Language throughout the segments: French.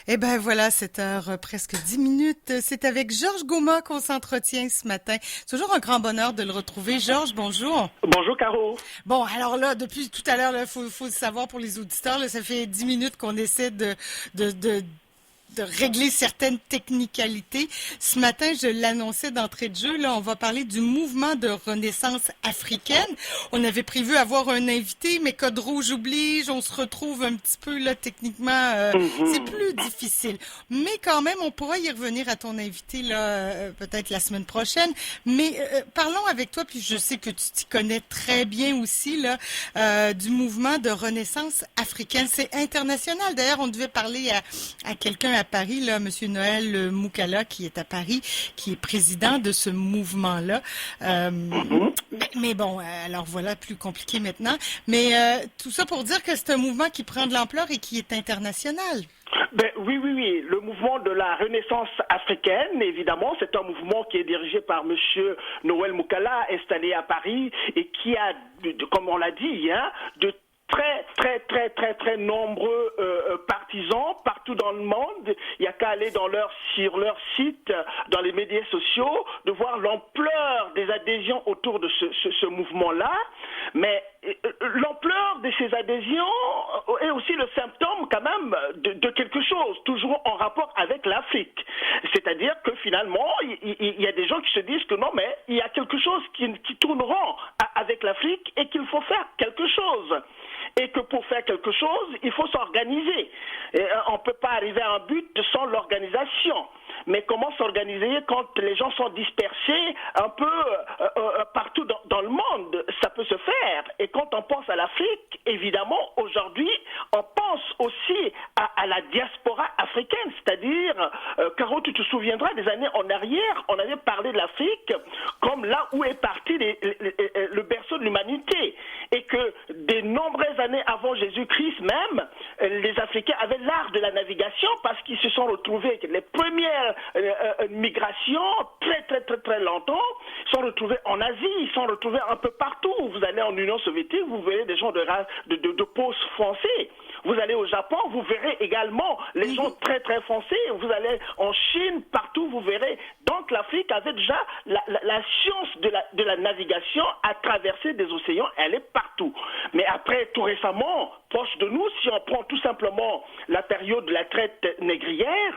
Eh ben voilà, 7 heures, presque 10 minutes. C'est avec Georges Goma qu'on s'entretient ce matin. C'est toujours un grand bonheur de le retrouver. Georges, bonjour. Bonjour Caro. Bon, alors là, depuis tout à l'heure, il faut le savoir pour les auditeurs, là, ça fait 10 minutes qu'on essaie de, de, de régler certaines technicalités. Ce matin, je l'annonçais d'entrée de jeu, là, on va parler du mouvement de renaissance africaine. On avait prévu avoir un invité, mais code rouge oblige, on se retrouve un petit peu, là, techniquement, c'est plus difficile. Mais quand même, on pourra y revenir à ton invité, là, peut-être la semaine prochaine. Mais parlons avec toi, puis je sais que tu t'y connais très bien aussi, là, du mouvement de renaissance africaine. C'est international. D'ailleurs, on devait parler à quelqu'un à Paris, là, Monsieur Noël Moukala, qui est à Paris, qui est président de ce mouvement-là. Mais bon, alors voilà, plus compliqué maintenant. Mais tout ça pour dire que c'est un mouvement qui prend de l'ampleur et qui est international. Ben, oui. Le mouvement de la Renaissance africaine, évidemment, c'est un mouvement qui est dirigé par Monsieur Noël Moukala, installé à Paris, et qui a, comme on l'a dit, hein, de très nombreux partisans partout dans le monde. Il n'y a qu'à aller sur leur site, dans les médias sociaux, de voir l'ampleur des adhésions autour de ce mouvement-là. Mais l'ampleur de ces adhésions est aussi le symptôme quand même de quelque chose, toujours en rapport avec l'Afrique. C'est-à-dire que finalement, il y a des gens qui se disent que non, mais il y a quelque chose qui tourneront avec l'Afrique et qu'il faut faire quelque chose. Et que pour faire quelque chose, il faut s'organiser. On ne peut pas arriver à un but sans l'organisation. Mais comment s'organiser quand les gens sont dispersés un peu partout dans le monde? Ça peut se faire. Et quand on pense à l'Afrique, évidemment, aujourd'hui, on pense aussi à la diaspora africaine. C'est-à-dire, Caro, tu te souviendras, des années en arrière, on avait parlé de l'Afrique comme là où est parti le berceau de l'humanité. Et que des nombreuses années avant Jésus-Christ même, les Africains avaient l'art de la navigation parce qu'ils se sont retrouvés avec les premières migrations très longtemps, sont retrouvés en Asie, ils sont retrouvés un peu partout. Vous allez en Union soviétique, vous verrez des gens de peau foncée. Vous allez au Japon, vous verrez également les gens très foncés. Vous allez en Chine, partout, vous verrez. Donc l'Afrique avait déjà la science de la navigation à traverser des océans, elle est partout. Mais après, tout récemment, proche de nous, si on prend tout simplement la période de la traite négrière,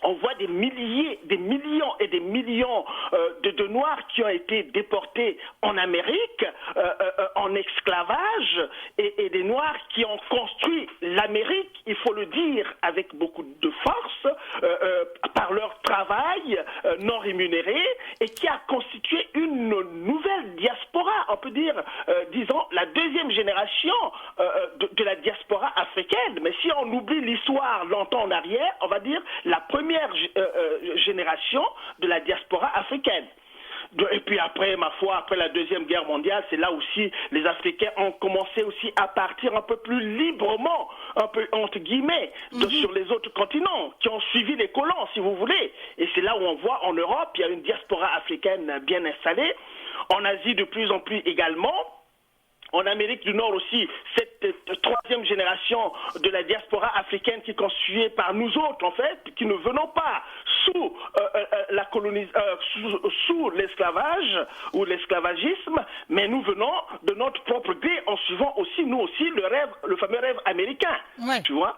on voit des milliers, des millions et des millions de Noirs qui ont été déportés en Amérique, en esclavage, et des Noirs qui ont construit l'Amérique, il faut le dire avec beaucoup de force, par leur travail non rémunéré, et qui a constitué une nouvelle diaspora, on peut dire, disons, la deuxième génération de la diaspora africaine. Mais si on oublie l'histoire longtemps en arrière, on va dire la première génération de la diaspora africaine. Et puis après, ma foi, après la Deuxième Guerre mondiale, c'est là aussi les Africains ont commencé aussi à partir un peu plus librement, un peu entre guillemets, sur les autres continents, qui ont suivi les colons, si vous voulez. Et c'est là où on voit en Europe, il y a une diaspora africaine bien installée, en Asie de plus en plus également. En Amérique du Nord aussi, cette troisième génération de la diaspora africaine qui est constituée par nous autres, en fait, qui ne venons pas sous sous l'esclavage ou l'esclavagisme, mais nous venons de notre propre gré en suivant aussi, nous aussi, le fameux rêve américain, Ouais. tu vois.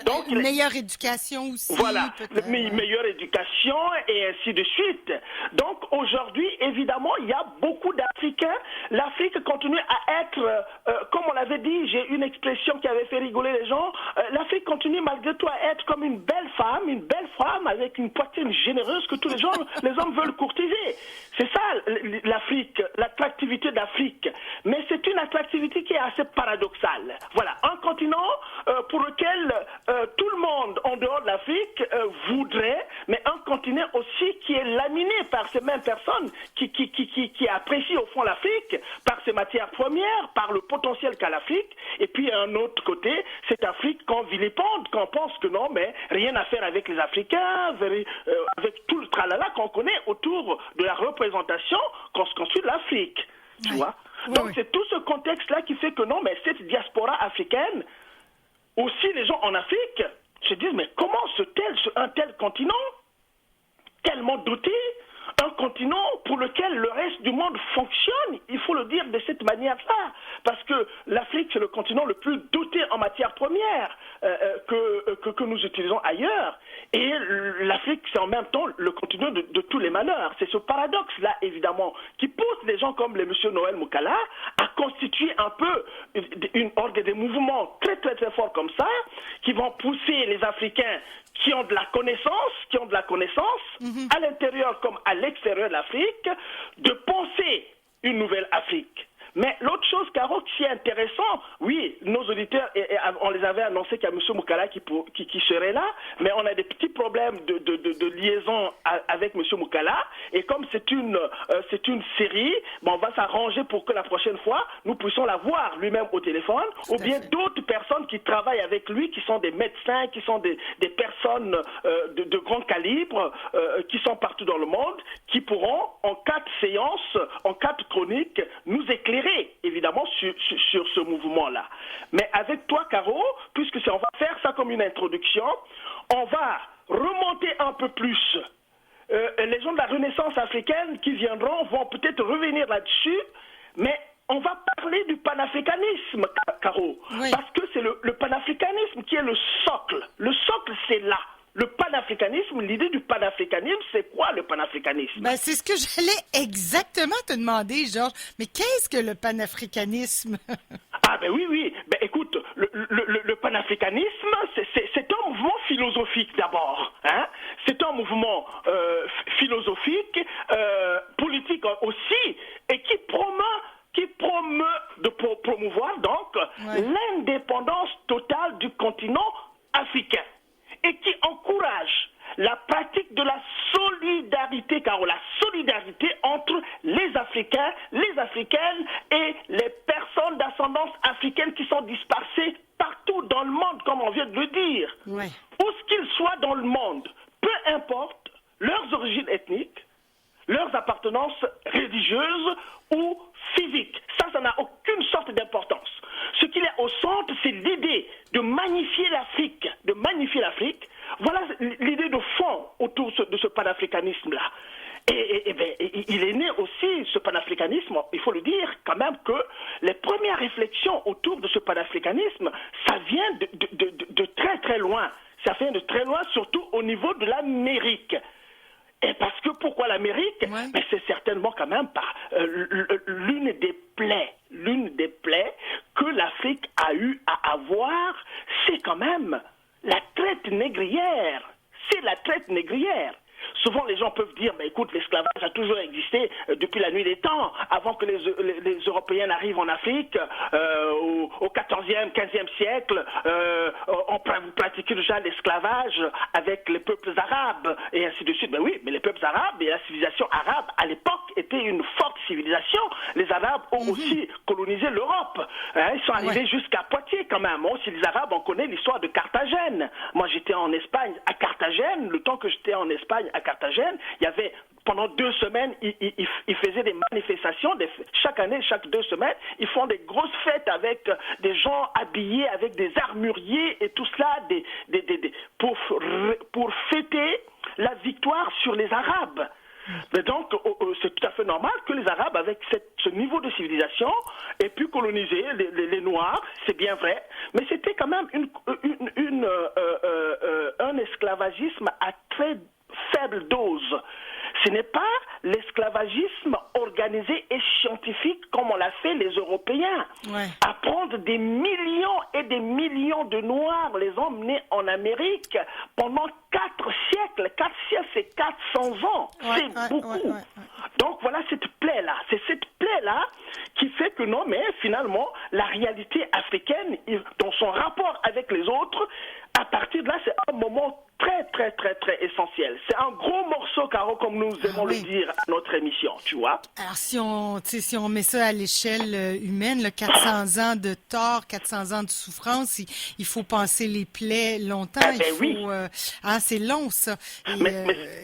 Donc, Une meilleure éducation aussi. Voilà, une meilleure éducation et ainsi de suite. Donc aujourd'hui, évidemment, il y a beaucoup d'Africains. L'Afrique continue à être, comme on l'avait dit, j'ai une expression qui avait fait rigoler les gens, l'Afrique continue malgré tout à être comme une belle femme avec une poitrine généreuse que tous les hommes veulent courtiser. C'est ça l'Afrique, l'attractivité d'Afrique. Mais c'est une attractivité qui est assez paradoxale. Voilà, un continent pour lequel tout le monde en dehors de l'Afrique voudrait, mais un continent aussi qui est laminé par ces mêmes personnes qui apprécient au fond l'Afrique, par ses matières premières, par le potentiel qu'a l'Afrique, et puis à un autre côté, cette Afrique qu'on vilipende, qu'on pense que non, mais rien à faire avec les Africains, avec tout le tralala qu'on connaît autour de la représentation qu'on se construit de l'Afrique, tu vois. Donc c'est tout ce contexte-là qui fait que non, mais cette diaspora africaine, aussi les gens en Afrique se disent, mais comment un tel continent, tellement doté, un continent pour lequel le reste du monde fonctionne, il faut le dire de cette manière-là, parce que l'Afrique, c'est le continent le plus doté en matières premières que nous utilisons ailleurs, et l'Afrique, c'est en même temps le continent de tous les malheurs. C'est ce paradoxe-là, évidemment, qui pousse des gens comme le monsieur Noël Moukala à constituer un peu des mouvements très, très, très forts comme ça, qui vont pousser les Africains qui ont de la connaissance, à l'intérieur comme à l'extérieur de l'Afrique, de penser une nouvelle Afrique. Mais l'autre chose, Caro, qui est intéressant, oui, nos auditeurs, on les avait annoncé qu'il y a M. Moukala qui serait là, mais on a des petits problèmes de liaison avec M. Moukala, et comme c'est une série, bon, on va s'arranger pour que la prochaine fois, nous puissions la voir lui-même au téléphone, ou bien d'autres personnes qui travaillent avec lui, qui sont des médecins, qui sont des personnes de grand calibre, qui sont partout dans le monde, qui pourront, en 4 séances, en 4 chroniques, nous éclairer évidemment sur ce mouvement-là. Mais avec toi, Caro, puisque on va faire ça comme une introduction, on va remonter un peu plus. Les gens de la Renaissance africaine qui viendront vont peut-être revenir là-dessus, mais on va parler du panafricanisme, Caro, oui. Parce que c'est le panafricanisme qui est le socle. Le socle, c'est là. Le panafricanisme, l'idée du panafricanisme, c'est quoi le panafricanisme? Ben, c'est ce que j'allais exactement te demander, Georges. Mais qu'est-ce que le panafricanisme? Ah ben oui. Ben écoute, le panafricanisme, c'est un mouvement philosophique d'abord. Hein? C'est un mouvement philosophique, politique aussi, et qui promeut de promouvoir donc l'indépendance totale du continent africain. Et qui encourage la pratique de la solidarité, car la solidarité entre les Africains, les Africaines et les personnes d'ascendance africaine qui sont dispersées partout dans le monde, comme on vient de le dire. Ouais. Où qu'ils soient dans le monde, peu importe leurs origines ethniques, leurs appartenances religieuses ou physiques. Ça n'a aucune sorte d'importance. Ce qu'il y a au centre, c'est l'idée de magnifier l'Afrique, Voilà l'idée de fond autour de ce panafricanisme-là. Et il est né aussi, ce panafricanisme, il faut le dire quand même que les premières réflexions autour de ce panafricanisme, ça vient de très très loin. Ça vient de très loin, surtout au niveau de l'Amérique. Et parce que pourquoi l'Amérique? Mais c'est certainement quand même pas l'une des plaies que l'Afrique a eu à avoir, c'est quand même la traite négrière. C'est la traite négrière. Souvent, les gens peuvent dire, écoute, l'esclavage a toujours existé depuis la nuit des temps, avant que les Européens n'arrivent en Afrique, au 14e, 15e siècle, on pratiquait déjà l'esclavage avec les peuples arabes, et ainsi de suite. Oui, mais les peuples arabes et la civilisation arabe, à l'époque, étaient une forte civilisation. Les Arabes ont aussi colonisé l'Europe. Ils sont arrivés jusqu'à Poitiers, quand même. Aussi, les Arabes, on connaît l'histoire de Carthagène. Moi, j'étais en Espagne, à Carthagène. Le temps que j'étais en Espagne, à Carthagène, il y avait pendant 2 semaines, ils faisaient des manifestations. Chaque année, chaque 2 semaines, ils font des grosses fêtes avec des gens habillés avec des armuriers et tout cela pour fêter la victoire sur les Arabes. Mais donc, c'est tout à fait normal que les Arabes, avec ce niveau de civilisation, aient pu coloniser les Noirs, c'est bien vrai, mais c'était quand même un esclavagisme à très faible dose. Ce n'est pas l'esclavagisme organisé et scientifique comme on l'a fait les Européens. À prendre des millions et des millions de Noirs, les emmener en Amérique pendant 4 siècles. 4 siècles, c'est 400 ans. C'est beaucoup. Donc voilà cette plaie-là. C'est cette plaie-là qui fait que non, mais finalement, la réalité africaine, dans son rapport avec les autres, à partir de là, c'est un moment très, très, très, très essentiel. C'est un gros morceau, Caro, comme nous aimons le dire à notre émission, tu vois. Alors, si on met ça à l'échelle humaine, 400 ans de tort, 400 ans de souffrance, il faut penser les plaies longtemps. C'est long, ça. Et,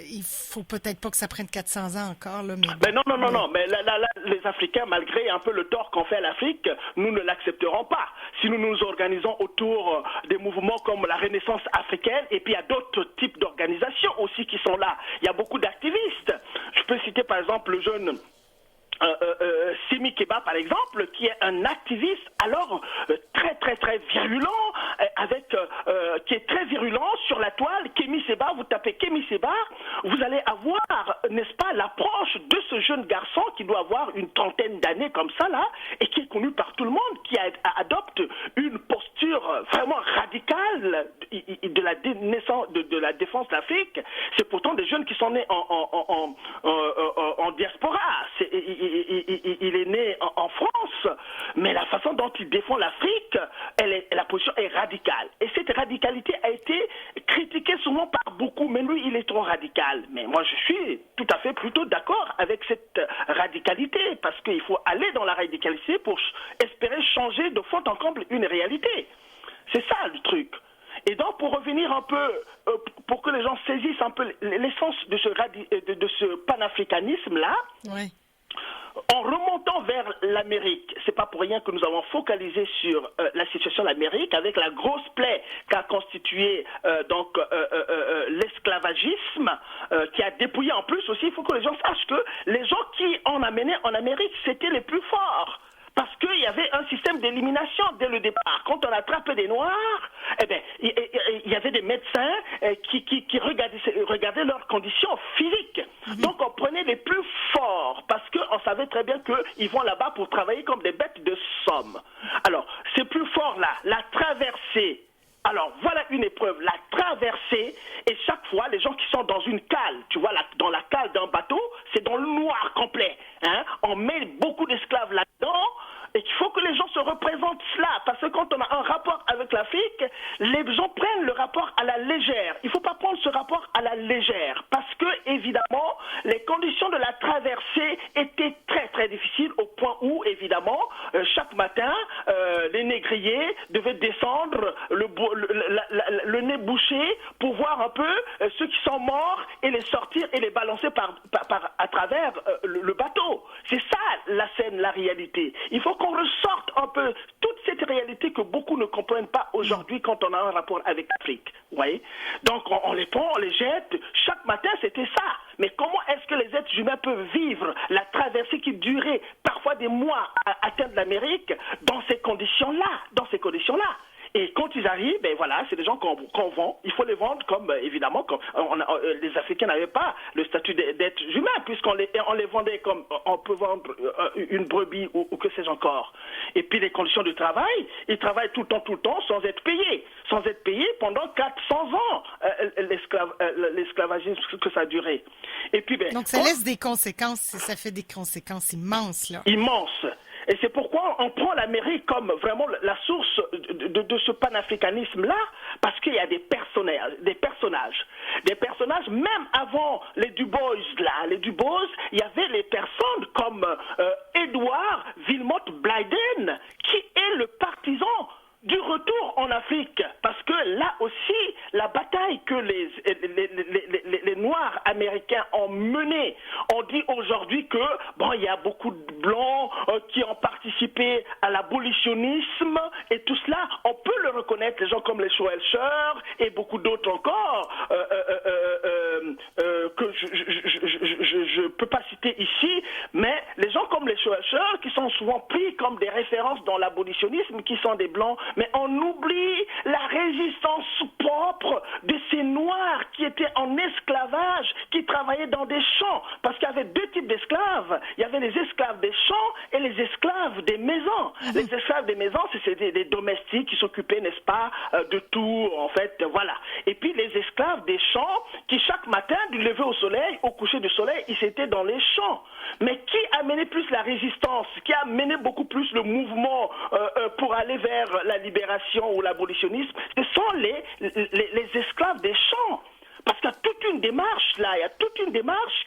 il faut peut-être pas que ça prenne 400 ans encore, là. Mais non. Mais là, les Africains, malgré un peu le tort qu'on fait à l'Afrique, nous ne l'accepterons pas. Si nous nous organisons autour des mouvements comme la Renaissance africaine, africaine, et puis il y a d'autres types d'organisations aussi qui sont là. Il y a beaucoup d'activistes. Je peux citer par exemple le jeune Simi Keba par exemple, qui est un activiste alors très virulent, qui est très virulent sur la toile. Kémy Séba, vous tapez Kémy Séba, vous allez avoir, n'est-ce pas, l'approche de ce jeune garçon qui doit avoir une trentaine d'années comme ça là, et qui est connu par tout le monde, qui adopte une posture vraiment radicale de la défense d'Afrique. C'est pourtant des jeunes qui sont nés en diaspora. Il est né en France, mais la façon dont il défend l'Afrique, la position est radicale. Et cette radicalité a été critiquée souvent par beaucoup, mais lui, il est trop radical. Mais moi, je suis tout à fait plutôt d'accord avec cette radicalité, parce qu'il faut aller dans la radicalité pour espérer changer de fond en comble une réalité. C'est ça le truc. Et donc, pour revenir un peu, pour que les gens saisissent un peu l'essence de ce panafricanisme-là, oui. En remontant vers l'Amérique, c'est pas pour rien que nous avons focalisé sur la situation de l'Amérique avec la grosse plaie qu'a constitué l'esclavagisme, qui a dépouillé en plus aussi. Il faut que les gens sachent que les gens qui en amenaient en Amérique, c'était les plus forts. Parce qu'il y avait un système d'élimination dès le départ. Quand on attrapait des Noirs, eh bien, il y avait des médecins qui regardaient leurs conditions physiques. Donc on prenait les plus forts parce qu'on savait très bien qu'ils vont là-bas pour travailler comme des bêtes de somme. Alors, ces plus forts-là, la traversée. Alors, voilà une épreuve, la traversée, et chaque fois, les gens qui sont dans une cale, tu vois, dans la cale d'un bateau, c'est dans le noir complet. Hein? On met beaucoup d'esclaves là-dedans, et il faut que les gens se représentent cela, parce que quand on a un rapport avec l'Afrique, les gens prennent le rapport à la légère. Il ne faut pas prendre ce rapport à la légère, parce que, évidemment, les conditions de la traversée étaient très difficiles, au point où, évidemment, chaque matin, les négriers devaient descendre le nez bouché pour voir un peu ceux qui sont morts et les sortir et les balancer à travers le bateau. C'est ça la scène, la réalité. Il faut qu'on ressorte un peu toute cette réalité que beaucoup ne comprennent pas aujourd'hui quand on a un rapport avec l'Afrique. Vous voyez? Donc on les prend, on les jette. Chaque matin, c'était ça. Mais comment est-ce que les êtres humains peuvent vivre la traversée qui durait parfois des mois à atteindre l'Amérique dans ces conditions-là, Et quand ils arrivent, ben voilà, c'est des gens qu'on vend. Il faut les vendre comme, évidemment, comme les Africains n'avaient pas le statut d'être humain, puisqu'on les vendait comme on peut vendre une brebis ou que sais-je encore. Et puis les conditions de travail, ils travaillent tout le temps, sans être payés pendant 400 ans, l'esclavagisme que ça a duré. Et puis, donc ça laisse des conséquences, ça fait des conséquences immenses, là. Immenses. Et c'est pourquoi on prend l'Amérique comme vraiment la source de ce panafricanisme-là, parce qu'il y a des personnages, même avant les Du Bois, il y avait les personnes comme Edward Wilmot Blyden, qui est le partisan du retour en Afrique, parce que là aussi, la bataille que les Noirs américains ont menée, on dit aujourd'hui que, il y a beaucoup de Blancs qui ont participé à l'abolitionnisme, et tout cela, on peut le reconnaître, les gens comme les Schwelcher et beaucoup d'autres encore, que je ne peux pas citer ici, mais les gens comme les Schwelcher, qui sont souvent pris comme des références dans l'abolitionnisme, qui sont des Blancs, mais on oublie la résistance propre de ces Noirs qui étaient en esclavage, qui travaillaient dans des champs, parce qu'il y avait deux types d'esclaves. Il y avait les esclaves des champs et les esclaves des maisons. Les esclaves des maisons, c'était des domestiques qui s'occupaient, n'est-ce pas, de tout, en fait, voilà. Et puis les esclaves des champs, qui chaque matin, du lever au soleil, au coucher du soleil, ils étaient dans les champs. Mais qui a mené plus la résistance, qui a mené beaucoup plus le mouvement pour aller vers la libération ou l'abolitionnisme, ce sont les esclaves des champs. Parce qu'il y a toute une démarche là,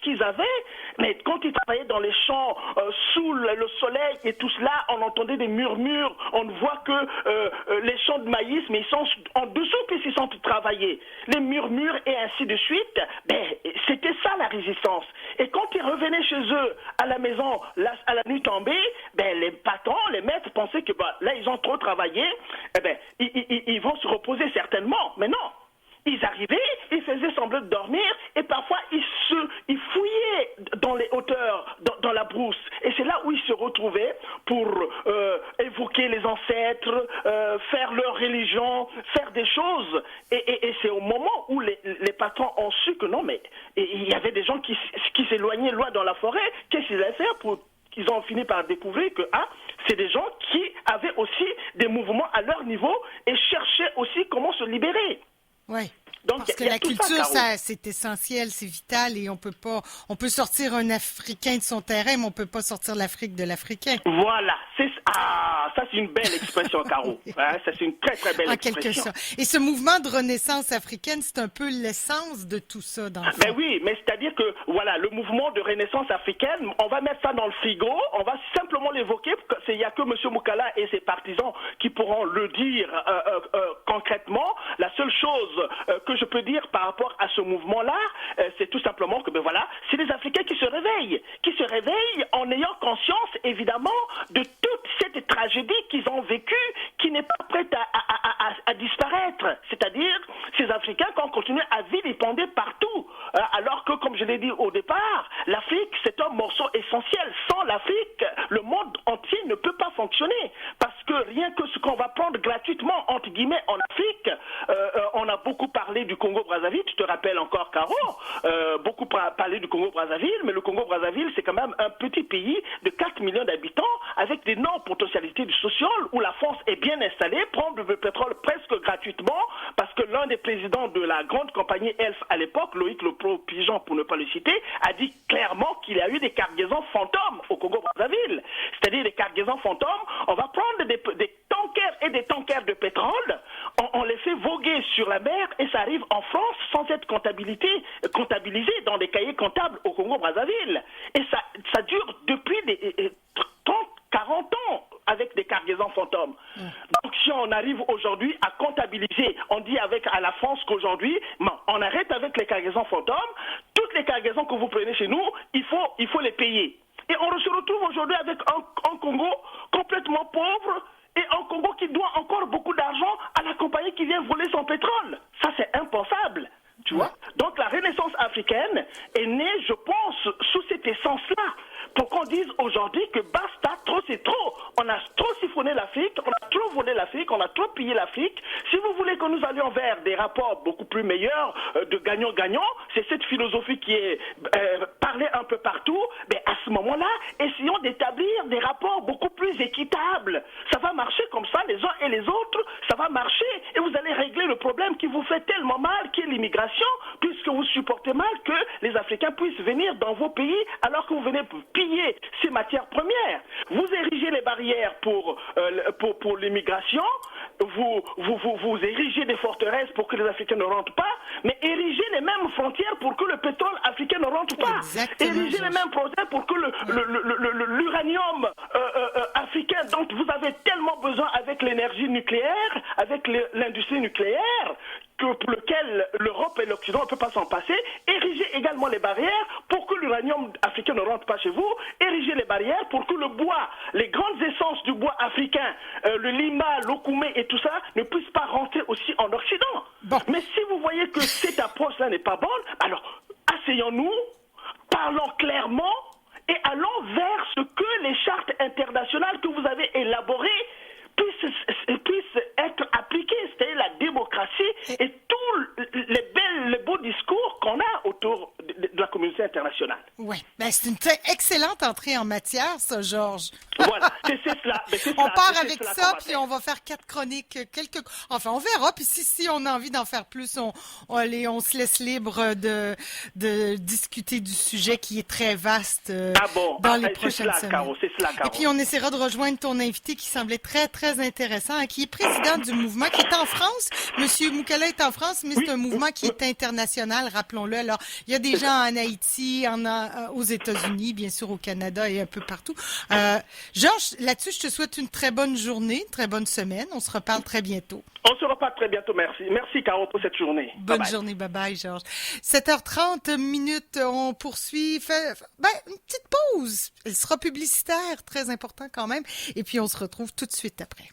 qu'ils avaient, mais quand ils travaillaient dans les champs, sous le soleil et tout cela, on entendait des murmures, on voit que les champs de maïs, mais ils sont en dessous puisqu'ils sont travaillés. Les murmures et ainsi de suite, c'était ça la résistance. Et quand ils revenaient chez eux, à la maison, à la nuit tombée, les patrons, les maîtres pensaient que là ils ont trop travaillé, ils vont se reposer certainement, mais non. ils arrivaient, ils faisaient semblant de dormir et parfois ils fouillaient dans les hauteurs, dans la brousse. Et c'est là où ils se retrouvaient pour évoquer les ancêtres, faire leur religion, faire des choses. Et c'est au moment où les patrons ont su que non, mais il y avait des gens qui s'éloignaient loin dans la forêt. Qu'est-ce qu'ils allaient faire pour... Ils ont fini par découvrir que c'est des gens qui avaient aussi des mouvements à leur niveau et cherchaient aussi comment se libérer. Oui. Parce que la culture, c'est essentiel, c'est vital et on peut sortir un Africain de son terrain, mais on peut pas sortir l'Afrique de l'Africain. Voilà, ça c'est une belle expression, Caro. Ça c'est une très très belle expression. Quelque sorte. Et ce mouvement de renaissance africaine, c'est un peu l'essence de tout ça, dans le fond. Ben oui, mais c'est-à-dire que voilà, le mouvement de renaissance africaine, on va mettre ça dans le frigo, on va simplement l'évoquer. Il n'y a que M. Moukala et ses partisans qui pourront le dire concrètement. La seule chose que je peux dire par rapport à ce mouvement-là, c'est tout simplement que c'est les Africains qui se réveillent en ayant conscience évidemment de toute cette tragédie qu'ils ont vécue, qui n'est pas prête à disparaître. C'est-à-dire ces Africains qui ont continué à vilipender partout, alors que, comme je l'ai dit au départ, l'Afrique c'est un morceau essentiel. Sans l'Afrique, le monde entier ne peut pas fonctionner, parce que rien que ce qu'on va prendre gratuitement entre guillemets en Afrique, on a beaucoup parlé du Congo-Brazzaville, tu te rappelles encore, Caro, beaucoup parlé du Congo-Brazzaville, mais le Congo-Brazzaville, c'est quand même un petit pays de 4 millions d'habitants, avec d'énormes potentialités du social, où la France est bien installée, prend le pétrole presque gratuitement, parce que l'un des présidents de la grande compagnie Elf à l'époque, Loïc Le Pro-Pigeon, pour ne pas le citer, a dit clairement qu'il y a eu des cargaisons fantômes au Congo-Brazzaville. C'est-à-dire des cargaisons fantômes, on va prendre des tankers et des tankers de pétrole, on les fait voguer sur la mer et ça arrive en France sans être comptabilisé dans des cahiers comptables au Congo-Brazzaville. Et ça dure depuis 30, 40 ans avec des cargaisons fantômes. Donc si on arrive aujourd'hui à comptabiliser, on dit à la France qu'aujourd'hui, on arrête avec les cargaisons fantômes, toutes les cargaisons que vous prenez chez nous, il faut les payer. Et on se retrouve aujourd'hui avec un Congo complètement pauvre, et un Congo qui doit encore beaucoup d'argent à la compagnie qui vient voler son pétrole. Ça, c'est impensable. Tu vois? Donc, la renaissance africaine est née, je pense, sous cette essence-là. Pour qu'on dise aujourd'hui que basta, trop c'est trop. On a trop siphonné l'Afrique, on a trop volé l'Afrique, on a trop pillé l'Afrique. Si vous voulez que nous allions vers des rapports beaucoup plus meilleurs, de gagnant-gagnant, c'est cette philosophie qui est parlée un peu partout. Mais à ce moment-là, essayons d'établir des rapports beaucoup plus équitables. Ça va marcher comme ça, les uns et les autres, ça va marcher. Et vous allez régler le problème qui vous fait tellement mal, qui est l'immigration, puisque vous supportez mal que les Africains puissent venir dans vos pays alors que vous venez piller ces matières premières. Vous érigez les barrières pour l'immigration, vous érigez des forteresses pour que les Africains ne rentrent pas, mais érigez les mêmes frontières pour que le pétrole africain ne rentre pas. Exactement, érigez les mêmes frontières pour que l'uranium africain dont vous avez tellement besoin avec l'énergie nucléaire, avec l'industrie nucléaire, pour lequel l'Europe et l'Occident ne peuvent pas s'en passer, érigez également les barrières pour que l'uranium africain ne rentre pas chez vous, érigez les barrières pour que le bois, les grandes essences du bois africain, le lima, l'okoumé et tout ça, ne puissent pas rentrer aussi en Occident. Bon. Mais si vous voyez que cette approche-là n'est pas bonne, alors asseyons-nous, parlons clairement et allons vers ce que les chartes internationales que vous avez élaborées puissent être appliquées, c'est-à-dire la démocratie et tous les beaux discours qu'on a autour de la communauté internationale. Oui, c'est une excellente entrée en matière, ça, Georges. Voilà, c'est cela. On part avec ça, puis on va faire 4 chroniques, enfin, on verra, puis si on a envie d'en faire plus, on se laisse libre de discuter du sujet qui est très vaste dans les prochaines semaines. Caro, c'est cela, Caro. Et puis, on essaiera de rejoindre ton invité qui semblait très, très intéressant, qui est président du mouvement, qui est en France. Monsieur Moukala est en France, mais c'est un mouvement qui est international, rappelons-le. Alors, il y a des gens en Haïti, aux États-Unis, bien sûr, au Canada et un peu partout. Georges, là-dessus, je te souhaite une très bonne journée, une très bonne semaine. On se reparle très bientôt. On se reparle très bientôt, merci. Merci, Caro, pour cette journée. Bonne journée, bye-bye, Georges. 7h30 minutes, on poursuit. Une petite pause. Elle sera publicitaire, très important quand même. Et puis, on se retrouve tout de suite après.